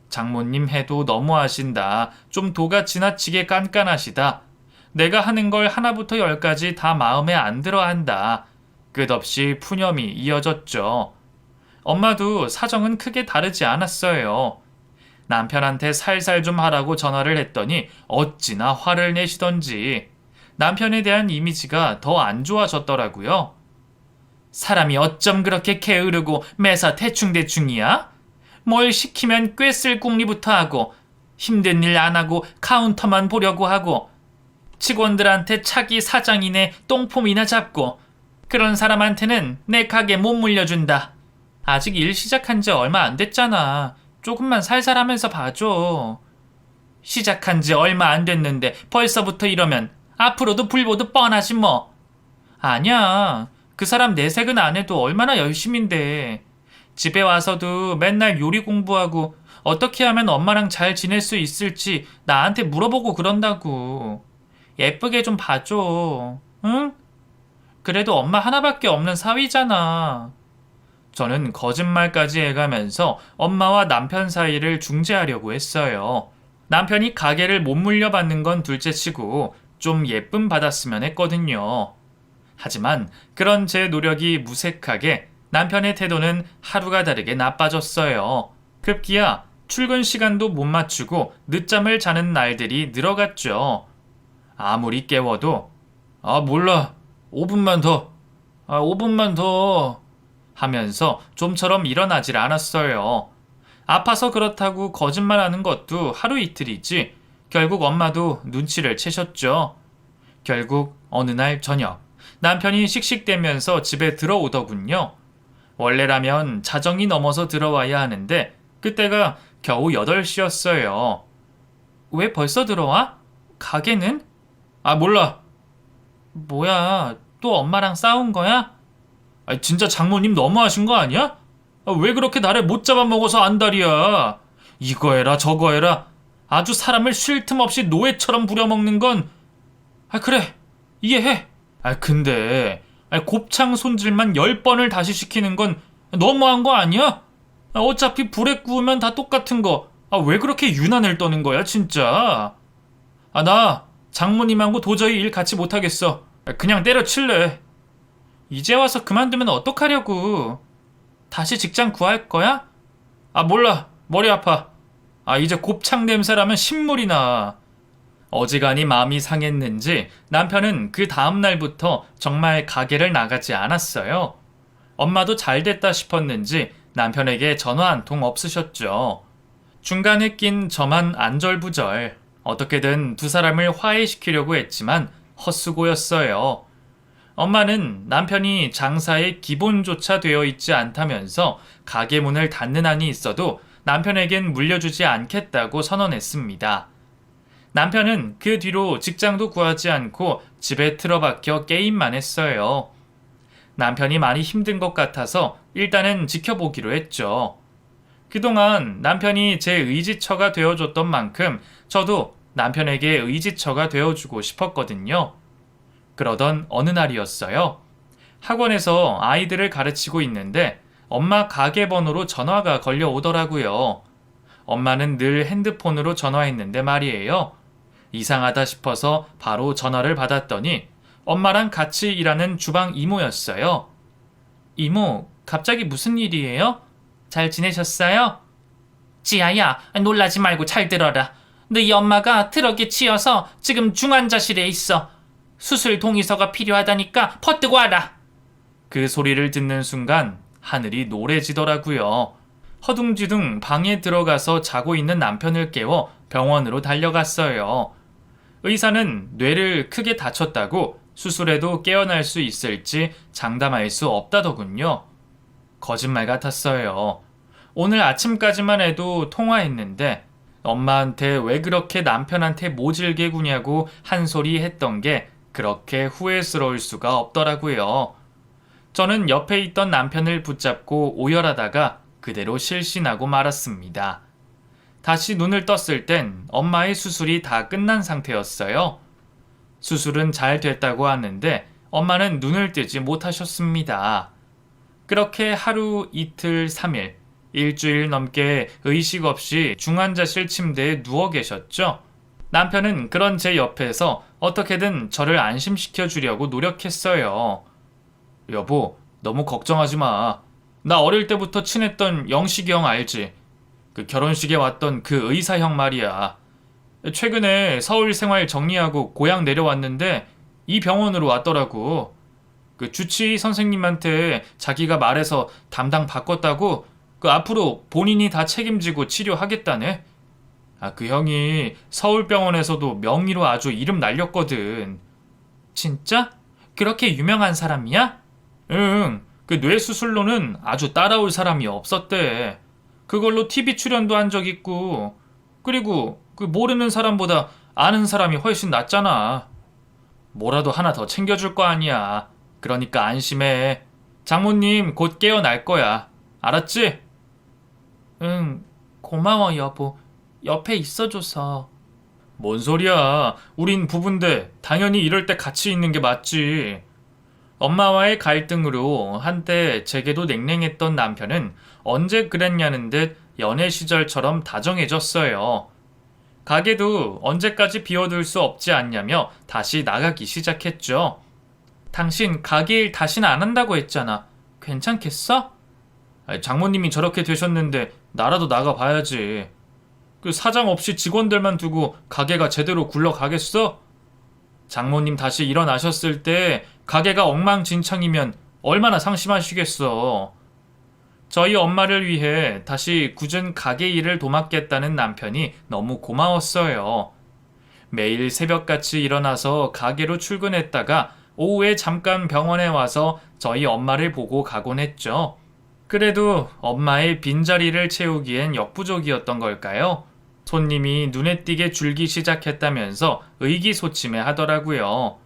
장모님 해도 너무하신다. 좀 도가 지나치게 깐깐하시다. 내가 하는 걸 하나부터 열까지 다 마음에 안 들어 한다. 끝없이 푸념이 이어졌죠. 엄마도 사정은 크게 다르지 않았어요. 남편한테 살살 좀 하라고 전화를 했더니 어찌나 화를 내시던지 남편에 대한 이미지가 더 안 좋아졌더라고요. 사람이 어쩜 그렇게 게으르고 매사 대충대충이야? 뭘 시키면 꿰쓸 궁리부터 하고 힘든 일 안 하고 카운터만 보려고 하고 직원들한테 차기 사장이네 똥폼이나 잡고 그런 사람한테는 내 가게 못 물려준다. 아직 일 시작한 지 얼마 안 됐잖아. 조금만 살살 하면서 봐줘. 시작한 지 얼마 안 됐는데 벌써부터 이러면 앞으로도 불보듯 뻔하지 뭐. 아니야. 그 사람 내색은 안 해도 얼마나 열심인데. 집에 와서도 맨날 요리 공부하고 어떻게 하면 엄마랑 잘 지낼 수 있을지 나한테 물어보고 그런다고. 예쁘게 좀 봐줘. 응? 그래도 엄마 하나밖에 없는 사위잖아. 저는 거짓말까지 해가면서 엄마와 남편 사이를 중재하려고 했어요. 남편이 가게를 못 물려받는 건 둘째치고 좀 예쁨 받았으면 했거든요. 하지만 그런 제 노력이 무색하게 남편의 태도는 하루가 다르게 나빠졌어요. 급기야 출근 시간도 못 맞추고 늦잠을 자는 날들이 늘어갔죠. 아무리 깨워도 몰라. 5분만 더. 5분만 더. 하면서 좀처럼 일어나질 않았어요. 아파서 그렇다고 거짓말하는 것도 하루 이틀이지 결국 엄마도 눈치를 채셨죠. 결국 어느 날 저녁 남편이 씩씩대면서 집에 들어오더군요. 원래라면 자정이 넘어서 들어와야 하는데 그때가 겨우 8시였어요. 왜 벌써 들어와? 가게는? 몰라. 뭐야, 또 엄마랑 싸운 거야? 진짜 장모님 너무하신 거 아니야? 왜 그렇게 나를 못 잡아먹어서 안달이야. 이거 해라 저거 해라. 아주 사람을 쉴 틈 없이 노예처럼 부려먹는 건 그래 이해해. 근데 곱창 손질만 10번을 다시 시키는 건 너무한 거 아니야? 어차피 불에 구우면 다 똑같은 거. 왜 그렇게 유난을 떠는 거야 진짜. 나 장모님하고 도저히 일 같이 못하겠어. 그냥 때려칠래. 이제 와서 그만두면 어떡하려고. 다시 직장 구할 거야? 몰라. 머리 아파. 이제 곱창 냄새라면 신물이 나. 어지간히 마음이 상했는지 남편은 그 다음날부터 정말 가게를 나가지 않았어요. 엄마도 잘 됐다 싶었는지 남편에게 전화 한 통 없으셨죠. 중간에 낀 저만 안절부절. 어떻게든 두 사람을 화해시키려고 했지만 헛수고였어요. 엄마는 남편이 장사의 기본조차 되어 있지 않다면서 가게 문을 닫는 한이 있어도 남편에겐 물려주지 않겠다고 선언했습니다. 남편은 그 뒤로 직장도 구하지 않고 집에 틀어박혀 게임만 했어요. 남편이 많이 힘든 것 같아서 일단은 지켜보기로 했죠. 그동안 남편이 제 의지처가 되어줬던 만큼 저도 남편에게 의지처가 되어주고 싶었거든요. 그러던 어느 날이었어요. 학원에서 아이들을 가르치고 있는데 엄마 가게 번호로 전화가 걸려오더라고요. 엄마는 늘 핸드폰으로 전화했는데 말이에요. 이상하다 싶어서 바로 전화를 받았더니 엄마랑 같이 일하는 주방 이모였어요. 이모, 갑자기 무슨 일이에요? 잘 지내셨어요? 지아야, 놀라지 말고 잘 들어라. 너희 엄마가 트럭에 치여서 지금 중환자실에 있어. 수술 동의서가 필요하다니까 퍼뜨고 와라. 그 소리를 듣는 순간 하늘이 노래지더라고요. 허둥지둥 방에 들어가서 자고 있는 남편을 깨워 병원으로 달려갔어요. 의사는 뇌를 크게 다쳤다고 수술해도 깨어날 수 있을지 장담할 수 없다더군요. 거짓말 같았어요. 오늘 아침까지만 해도 통화했는데 엄마한테 왜 그렇게 남편한테 모질게 구냐고 한 소리 했던 게 그렇게 후회스러울 수가 없더라고요. 저는 옆에 있던 남편을 붙잡고 오열하다가 그대로 실신하고 말았습니다. 다시 눈을 떴을 땐 엄마의 수술이 다 끝난 상태였어요. 수술은 잘 됐다고 하는데 엄마는 눈을 뜨지 못하셨습니다. 그렇게 하루, 이틀, 3일, 일주일 넘게 의식 없이 중환자실 침대에 누워 계셨죠. 남편은 그런 제 옆에서 어떻게든 저를 안심시켜 주려고 노력했어요. 여보, 너무 걱정하지 마. 나 어릴 때부터 친했던 영식이 형 알지? 그 결혼식에 왔던 그 의사 형 말이야. 최근에 서울 생활 정리하고 고향 내려왔는데 이 병원으로 왔더라고. 그 주치의 선생님한테 자기가 말해서 담당 바꿨다고 그 앞으로 본인이 다 책임지고 치료하겠다네. 그 형이 서울병원에서도 명의로 아주 이름 날렸거든. 진짜? 그렇게 유명한 사람이야? 응, 그 뇌수술로는 아주 따라올 사람이 없었대. 그걸로 TV 출연도 한 적 있고, 그리고 그 모르는 사람보다 아는 사람이 훨씬 낫잖아. 뭐라도 하나 더 챙겨줄 거 아니야. 그러니까 안심해. 장모님 곧 깨어날 거야. 알았지? 응, 고마워 여보. 옆에 있어줘서. 뭔 소리야. 우린 부부인데 당연히 이럴 때 같이 있는 게 맞지. 엄마와의 갈등으로 한때 제게도 냉랭했던 남편은 언제 그랬냐는 듯 연애 시절처럼 다정해졌어요. 가게도 언제까지 비워둘 수 없지 않냐며 다시 나가기 시작했죠. 당신 가게 일 다시는 안 한다고 했잖아. 괜찮겠어? 장모님이 저렇게 되셨는데 나라도 나가봐야지. 그 사장 없이 직원들만 두고 가게가 제대로 굴러가겠어? 장모님 다시 일어나셨을 때 가게가 엉망진창이면 얼마나 상심하시겠어. 저희 엄마를 위해 다시 굳은 가게 일을 도맡겠다는 남편이 너무 고마웠어요. 매일 새벽같이 일어나서 가게로 출근했다가 오후에 잠깐 병원에 와서 저희 엄마를 보고 가곤 했죠. 그래도 엄마의 빈자리를 채우기엔 역부족이었던 걸까요? 손님이 눈에 띄게 줄기 시작했다면서 의기소침해 하더라고요.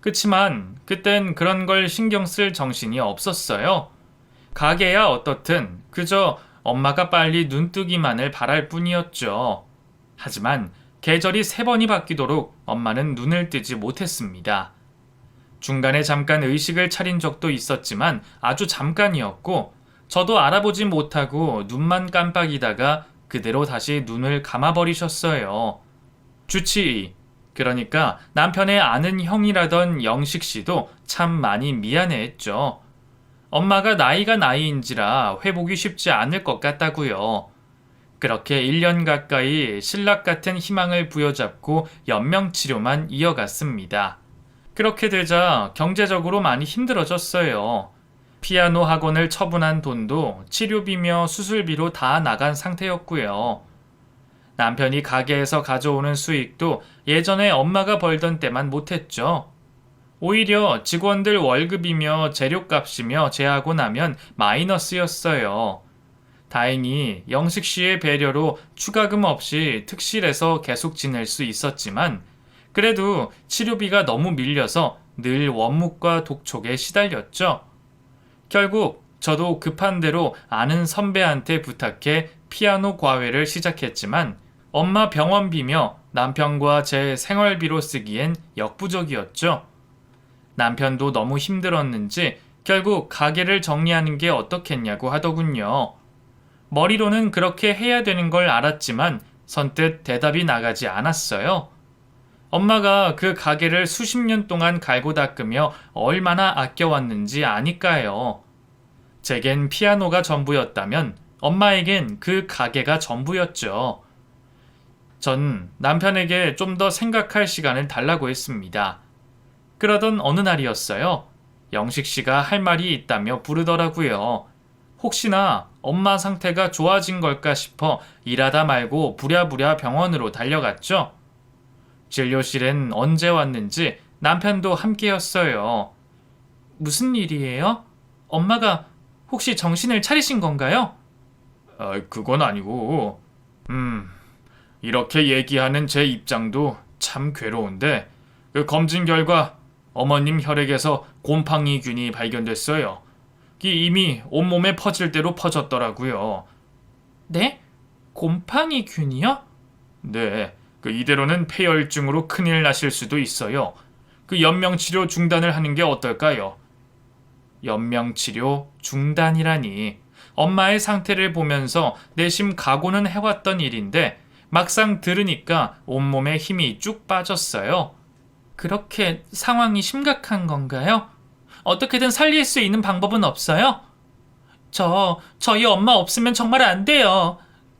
그치만 그땐 그런 걸 신경 쓸 정신이 없었어요. 가게야 어떻든 그저 엄마가 빨리 눈뜨기만을 바랄 뿐이었죠. 하지만 계절이 3번이 바뀌도록 엄마는 눈을 뜨지 못했습니다. 중간에 잠깐 의식을 차린 적도 있었지만 아주 잠깐이었고 저도 알아보지 못하고 눈만 깜빡이다가 그대로 다시 눈을 감아버리셨어요. 주치의, 그러니까 남편의 아는 형이라던 영식 씨도 참 많이 미안해했죠. 엄마가 나이가 나이인지라 회복이 쉽지 않을 것 같다고요. 그렇게 1년 가까이 신락 같은 희망을 부여잡고 연명치료만 이어갔습니다. 그렇게 되자 경제적으로 많이 힘들어졌어요. 피아노 학원을 처분한 돈도 치료비며 수술비로 다 나간 상태였고요. 남편이 가게에서 가져오는 수익도 예전에 엄마가 벌던 때만 못했죠. 오히려 직원들 월급이며 재료값이며 제하고 나면 마이너스였어요. 다행히 영식 씨의 배려로 추가금 없이 특실에서 계속 지낼 수 있었지만 그래도 치료비가 너무 밀려서 늘 원묵과 독촉에 시달렸죠. 결국 저도 급한 대로 아는 선배한테 부탁해 피아노 과외를 시작했지만 엄마 병원비며 남편과 제 생활비로 쓰기엔 역부족이었죠. 남편도 너무 힘들었는지 결국 가게를 정리하는 게 어떻겠냐고 하더군요. 머리로는 그렇게 해야 되는 걸 알았지만 선뜻 대답이 나가지 않았어요. 엄마가 그 가게를 수십 년 동안 갈고 닦으며 얼마나 아껴왔는지 아니까요. 제겐 피아노가 전부였다면 엄마에겐 그 가게가 전부였죠. 전 남편에게 좀 더 생각할 시간을 달라고 했습니다. 그러던 어느 날이었어요. 영식 씨가 할 말이 있다며 부르더라고요. 혹시나 엄마 상태가 좋아진 걸까 싶어 일하다 말고 부랴부랴 병원으로 달려갔죠. 진료실엔 언제 왔는지 남편도 함께였어요. 무슨 일이에요? 엄마가 혹시 정신을 차리신 건가요? 그건 아니고, 이렇게 얘기하는 제 입장도 참 괴로운데, 그 검진 결과 어머님 혈액에서 곰팡이균이 발견됐어요. 이미 온몸에 퍼질 대로 퍼졌더라고요. 네? 곰팡이균이요? 네, 이대로는 폐혈증으로 큰일 나실 수도 있어요. 연명치료 중단을 하는 게 어떨까요? 연명치료 중단이라니. 엄마의 상태를 보면서 내심 각오는 해왔던 일인데 막상 들으니까 온몸에 힘이 쭉 빠졌어요. 그렇게 상황이 심각한 건가요? 어떻게든 살릴 수 있는 방법은 없어요? 저희 엄마 없으면 정말 안 돼요.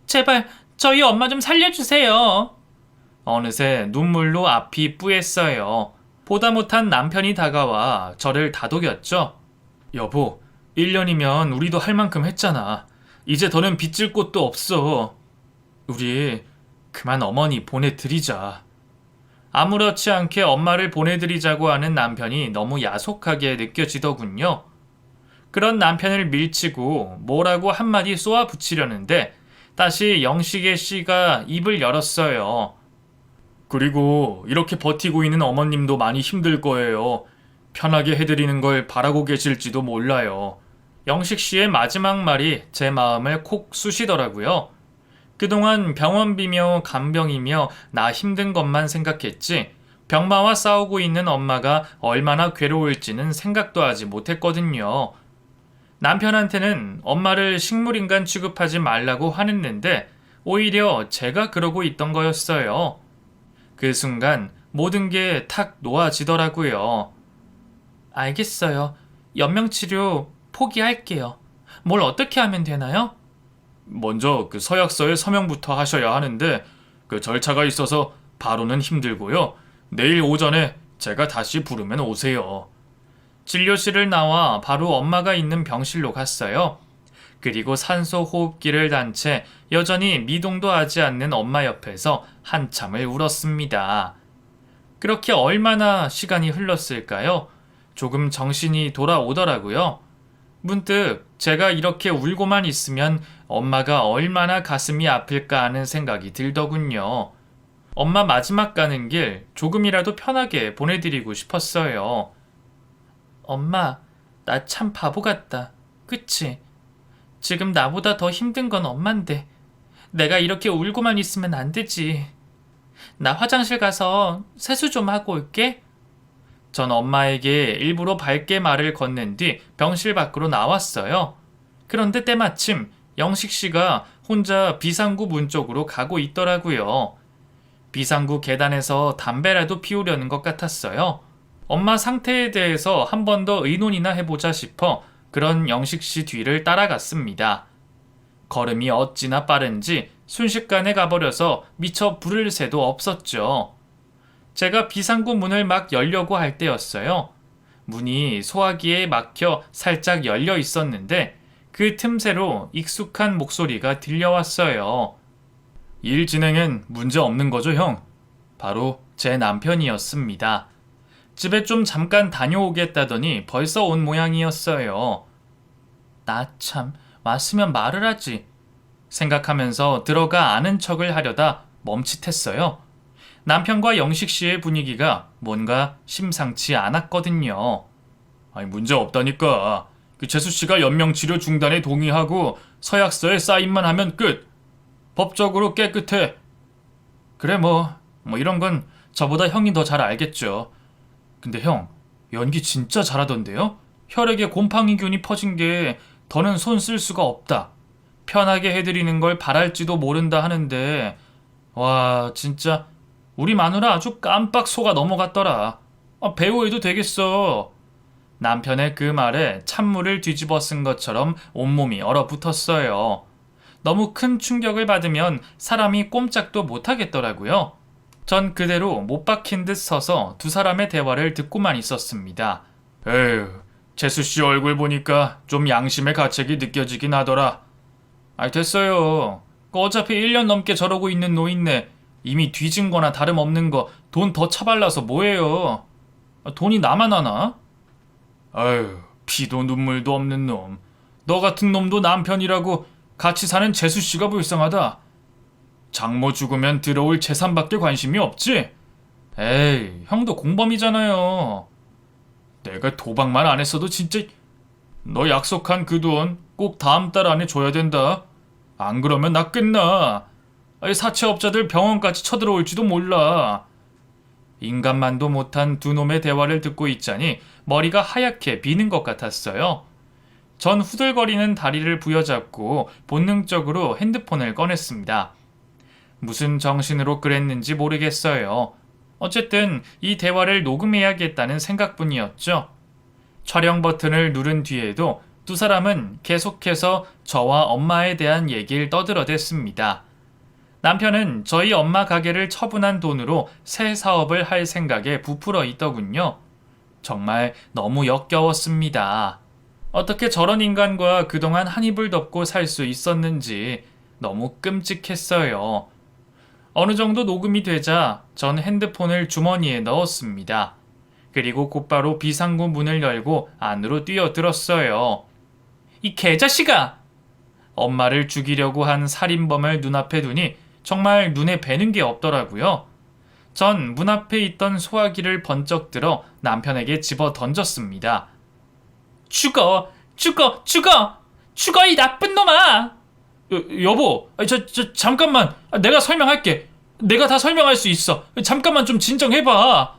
제발 저희 엄마 좀 살려주세요. 어느새 눈물로 앞이 뿌했어요. 보다 못한 남편이 다가와 저를 다독였죠. 여보, 1년이면 우리도 할 만큼 했잖아. 이제 더는 빚질 곳도 없어. 우리 그만 어머니 보내드리자. 아무렇지 않게 엄마를 보내드리자고 하는 남편이 너무 야속하게 느껴지더군요. 그런 남편을 밀치고 뭐라고 한마디 쏘아 붙이려는데 다시 영식의 씨가 입을 열었어요. 그리고 이렇게 버티고 있는 어머님도 많이 힘들 거예요. 편하게 해드리는 걸 바라고 계실지도 몰라요. 영식 씨의 마지막 말이 제 마음을 콕 쑤시더라고요. 그동안 병원비며 간병이며 나 힘든 것만 생각했지 병마와 싸우고 있는 엄마가 얼마나 괴로울지는 생각도 하지 못했거든요. 남편한테는 엄마를 식물인간 취급하지 말라고 화냈는데 오히려 제가 그러고 있던 거였어요. 그 순간 모든 게 탁 놓아지더라고요. 알겠어요. 연명치료 포기할게요. 뭘 어떻게 하면 되나요? 먼저 서약서에 서명부터 하셔야 하는데 절차가 있어서 바로는 힘들고요. 내일 오전에 제가 다시 부르면 오세요. 진료실을 나와 바로 엄마가 있는 병실로 갔어요. 그리고 산소 호흡기를 단 채 여전히 미동도 하지 않는 엄마 옆에서 한참을 울었습니다. 그렇게 얼마나 시간이 흘렀을까요? 조금 정신이 돌아오더라고요. 문득 제가 이렇게 울고만 있으면 엄마가 얼마나 가슴이 아플까 하는 생각이 들더군요. 엄마 마지막 가는 길 조금이라도 편하게 보내드리고 싶었어요. 엄마, 나 참 바보 같다. 그치? 지금 나보다 더 힘든 건 엄만데 내가 이렇게 울고만 있으면 안 되지. 나 화장실 가서 세수 좀 하고 올게. 전 엄마에게 일부러 밝게 말을 건넨 뒤 병실 밖으로 나왔어요. 그런데 때마침 영식 씨가 혼자 비상구 문 쪽으로 가고 있더라고요. 비상구 계단에서 담배라도 피우려는 것 같았어요. 엄마 상태에 대해서 한 번 더 의논이나 해보자 싶어 그런 영식 씨 뒤를 따라갔습니다. 걸음이 어찌나 빠른지 순식간에 가버려서 미처 부를 새도 없었죠. 제가 비상구 문을 막 열려고 할 때였어요. 문이 소화기에 막혀 살짝 열려 있었는데 그 틈새로 익숙한 목소리가 들려왔어요. 일 진행엔 문제 없는 거죠, 형? 바로 제 남편이었습니다. 집에 좀 잠깐 다녀오겠다더니 벌써 온 모양이었어요. 나 참, 왔으면 말을 하지. 생각하면서 들어가 아는 척을 하려다 멈칫했어요. 남편과 영식 씨의 분위기가 뭔가 심상치 않았거든요. 아니, 문제 없다니까. 재수 씨가 연명치료 중단에 동의하고 서약서에 사인만 하면 끝. 법적으로 깨끗해. 그래 뭐 이런 건 저보다 형이 더 잘 알겠죠. 근데 형, 연기 진짜 잘하던데요? 혈액에 곰팡이균이 퍼진 게 더는 손 쓸 수가 없다. 편하게 해드리는 걸 바랄지도 모른다 하는데 와 진짜 우리 마누라 아주 깜빡 속아 넘어갔더라. 배우해도 되겠어. 남편의 그 말에 찬물을 뒤집어 쓴 것처럼 온몸이 얼어붙었어요. 너무 큰 충격을 받으면 사람이 꼼짝도 못하겠더라고요. 전 그대로 못 박힌 듯 서서 두 사람의 대화를 듣고만 있었습니다. 에휴, 재수 씨 얼굴 보니까 좀 양심의 가책이 느껴지긴 하더라. 됐어요. 어차피 1년 넘게 저러고 있는 노인네 이미 뒤진 거나 다름없는 거 돈 더 처발라서 뭐예요. 돈이 나만 하나? 아유, 피도 눈물도 없는 놈. 너 같은 놈도 남편이라고 같이 사는 재수 씨가 불쌍하다. 장모 죽으면 들어올 재산밖에 관심이 없지? 에이, 형도 공범이잖아요. 내가 도박만 안 했어도 진짜 너 약속한 그 돈 꼭 다음 달 안에 줘야 된다. 안 그러면 나 끝나. 사채업자들 병원까지 쳐들어올지도 몰라. 인간만도 못한 두 놈의 대화를 듣고 있자니 머리가 하얗게 비는 것 같았어요. 전 후들거리는 다리를 부여잡고 본능적으로 핸드폰을 꺼냈습니다. 무슨 정신으로 그랬는지 모르겠어요. 어쨌든 이 대화를 녹음해야겠다는 생각뿐이었죠. 촬영 버튼을 누른 뒤에도 두 사람은 계속해서 저와 엄마에 대한 얘기를 떠들어댔습니다. 남편은 저희 엄마 가게를 처분한 돈으로 새 사업을 할 생각에 부풀어 있더군요. 정말 너무 역겨웠습니다. 어떻게 저런 인간과 그동안 한 입을 덮고 살 수 있었는지 너무 끔찍했어요. 어느 정도 녹음이 되자 전 핸드폰을 주머니에 넣었습니다. 그리고 곧바로 비상구 문을 열고 안으로 뛰어들었어요. 이 개자식아! 엄마를 죽이려고 한 살인범을 눈앞에 두니 정말 눈에 뵈는 게 없더라고요. 전 문 앞에 있던 소화기를 번쩍 들어 남편에게 집어 던졌습니다. 죽어! 죽어! 죽어! 죽어 이 나쁜 놈아! 여보, 잠깐만. 내가 설명할게. 내가 다 설명할 수 있어. 잠깐만 좀 진정해봐.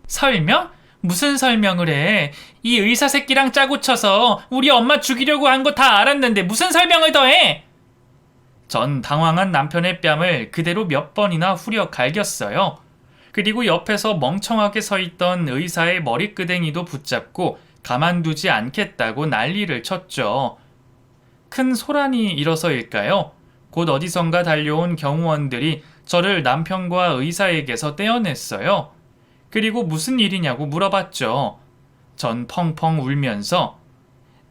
설명? 무슨 설명을 해? 이 의사 새끼랑 짜고 쳐서 우리 엄마 죽이려고 한 거 다 알았는데 무슨 설명을 더 해? 전 당황한 남편의 뺨을 그대로 몇 번이나 후려 갈겼어요. 그리고 옆에서 멍청하게 서 있던 의사의 머리끄댕이도 붙잡고 가만두지 않겠다고 난리를 쳤죠. 큰 소란이 일어서일까요? 곧 어디선가 달려온 경호원들이 저를 남편과 의사에게서 떼어냈어요. 그리고 무슨 일이냐고 물어봤죠. 전 펑펑 울면서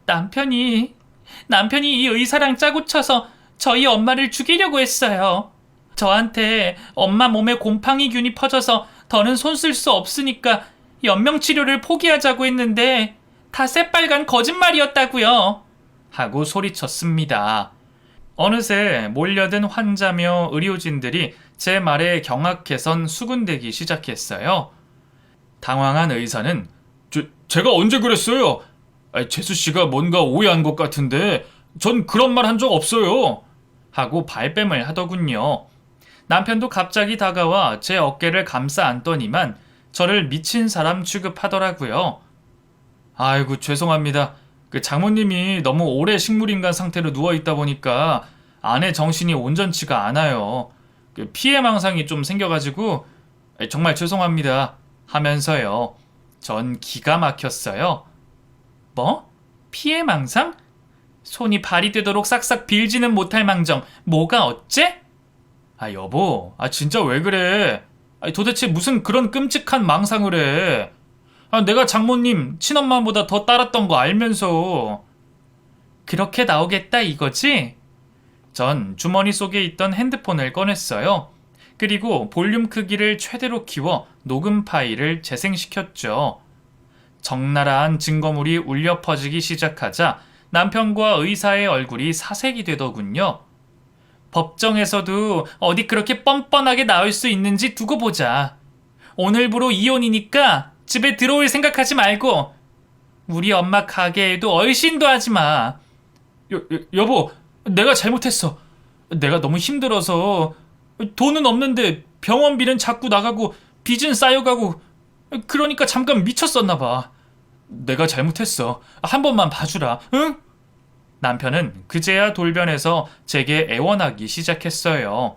남편이 이 의사랑 짜고 쳐서 저희 엄마를 죽이려고 했어요. 저한테 엄마 몸에 곰팡이균이 퍼져서 더는 손 쓸 수 없으니까 연명치료를 포기하자고 했는데 다 새빨간 거짓말이었다고요. 하고 소리쳤습니다. 어느새 몰려든 환자며 의료진들이 제 말에 경악해선 수군대기 시작했어요. 당황한 의사는 제가 언제 그랬어요? 재수 씨가 뭔가 오해한 것 같은데 전 그런 말 한 적 없어요. 하고 발뺌을 하더군요. 남편도 갑자기 다가와 제 어깨를 감싸 안더니만 저를 미친 사람 취급하더라고요. 아이고 죄송합니다. 그 장모님이 너무 오래 식물인간 상태로 누워있다 보니까 안에 정신이 온전치가 않아요. 그 피해망상이 좀 생겨가지고 정말 죄송합니다. 하면서요. 전 기가 막혔어요. 뭐? 피해망상? 손이 발이 되도록 싹싹 빌지는 못할 망정 뭐가 어째? 여보, 진짜 왜 그래? 도대체 무슨 그런 끔찍한 망상을 해? 내가 장모님 친엄마보다 더 따랐던 거 알면서. 그렇게 나오겠다 이거지? 전 주머니 속에 있던 핸드폰을 꺼냈어요. 그리고 볼륨 크기를 최대로 키워 녹음 파일을 재생시켰죠. 적나라한 증거물이 울려 퍼지기 시작하자 남편과 의사의 얼굴이 사색이 되더군요. 법정에서도 어디 그렇게 뻔뻔하게 나올 수 있는지 두고 보자. 오늘부로 이혼이니까 집에 들어올 생각하지 말고 우리 엄마 가게에도 얼씬도 하지 마. 여보, 내가 잘못했어. 내가 너무 힘들어서 돈은 없는데 병원비는 자꾸 나가고 빚은 쌓여가고 그러니까 잠깐 미쳤었나 봐. 내가 잘못했어. 한 번만 봐주라. 응? 남편은 그제야 돌변해서 제게 애원하기 시작했어요.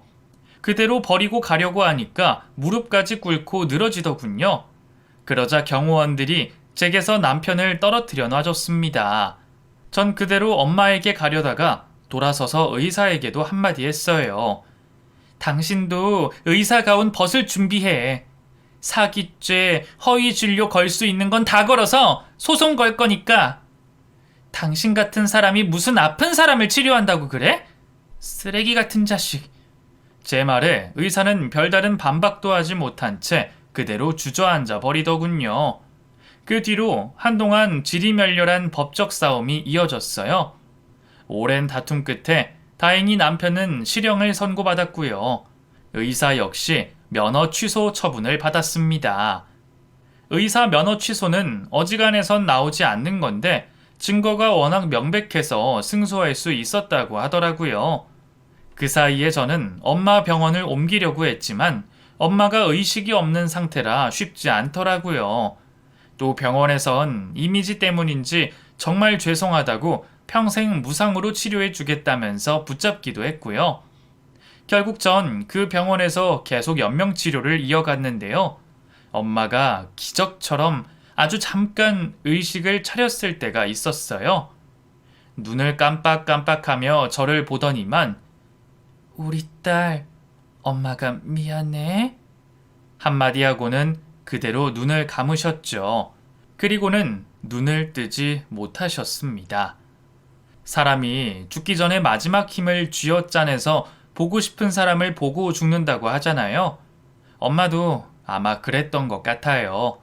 그대로 버리고 가려고 하니까 무릎까지 꿇고 늘어지더군요. 그러자 경호원들이 제게서 남편을 떨어뜨려 놔줬습니다. 전 그대로 엄마에게 가려다가 돌아서서 의사에게도 한마디 했어요. 당신도 의사 가운 벗을 준비해. 사기죄, 허위 진료 걸 수 있는 건 다 걸어서 소송 걸 거니까. 당신 같은 사람이 무슨 아픈 사람을 치료한다고 그래? 쓰레기 같은 자식. 제 말에 의사는 별다른 반박도 하지 못한 채 그대로 주저앉아 버리더군요. 그 뒤로 한동안 지리멸렬한 법적 싸움이 이어졌어요. 오랜 다툼 끝에 다행히 남편은 실형을 선고받았고요. 의사 역시 면허 취소 처분을 받았습니다. 의사 면허 취소는 어지간해선 나오지 않는 건데 증거가 워낙 명백해서 승소할 수 있었다고 하더라고요. 그 사이에 저는 엄마 병원을 옮기려고 했지만 엄마가 의식이 없는 상태라 쉽지 않더라고요. 또 병원에선 이미지 때문인지 정말 죄송하다고 평생 무상으로 치료해 주겠다면서 붙잡기도 했고요. 결국 전 그 병원에서 계속 연명 치료를 이어갔는데요. 엄마가 기적처럼 아주 잠깐 의식을 차렸을 때가 있었어요. 눈을 깜빡깜빡하며 저를 보더니만 우리 딸, 엄마가 미안해. 한마디 하고는 그대로 눈을 감으셨죠. 그리고는 눈을 뜨지 못하셨습니다. 사람이 죽기 전에 마지막 힘을 쥐어짜내서 보고 싶은 사람을 보고 죽는다고 하잖아요. 엄마도 아마 그랬던 것 같아요.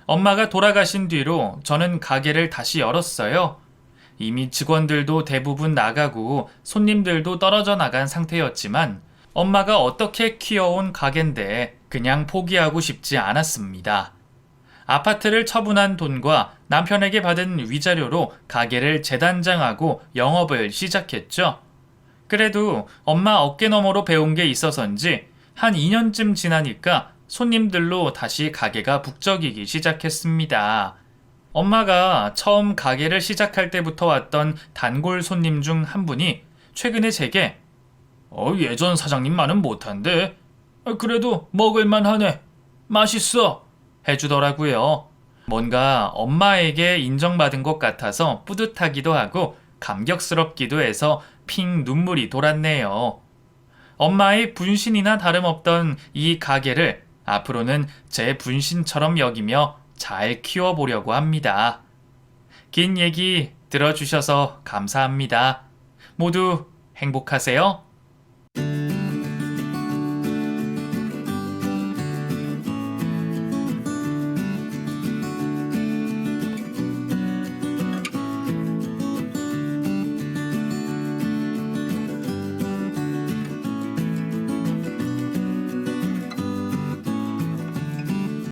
엄마가 돌아가신 뒤로 저는 가게를 다시 열었어요. 이미 직원들도 대부분 나가고 손님들도 떨어져 나간 상태였지만 엄마가 어떻게 키워온 가게인데 그냥 포기하고 싶지 않았습니다. 아파트를 처분한 돈과 남편에게 받은 위자료로 가게를 재단장하고 영업을 시작했죠. 그래도 엄마 어깨너머로 배운 게 있어서인지 한 2년쯤 지나니까 손님들로 다시 가게가 북적이기 시작했습니다. 엄마가 처음 가게를 시작할 때부터 왔던 단골 손님 중 한 분이 최근에 제게 예전 사장님만은 못한데 그래도 먹을만하네. 맛있어. 해주더라고요. 뭔가 엄마에게 인정받은 것 같아서 뿌듯하기도 하고 감격스럽기도 해서 핑 눈물이 돌았네요. 엄마의 분신이나 다름없던 이 가게를 앞으로는 제 분신처럼 여기며 잘 키워보려고 합니다. 긴 얘기 들어주셔서 감사합니다. 모두 행복하세요.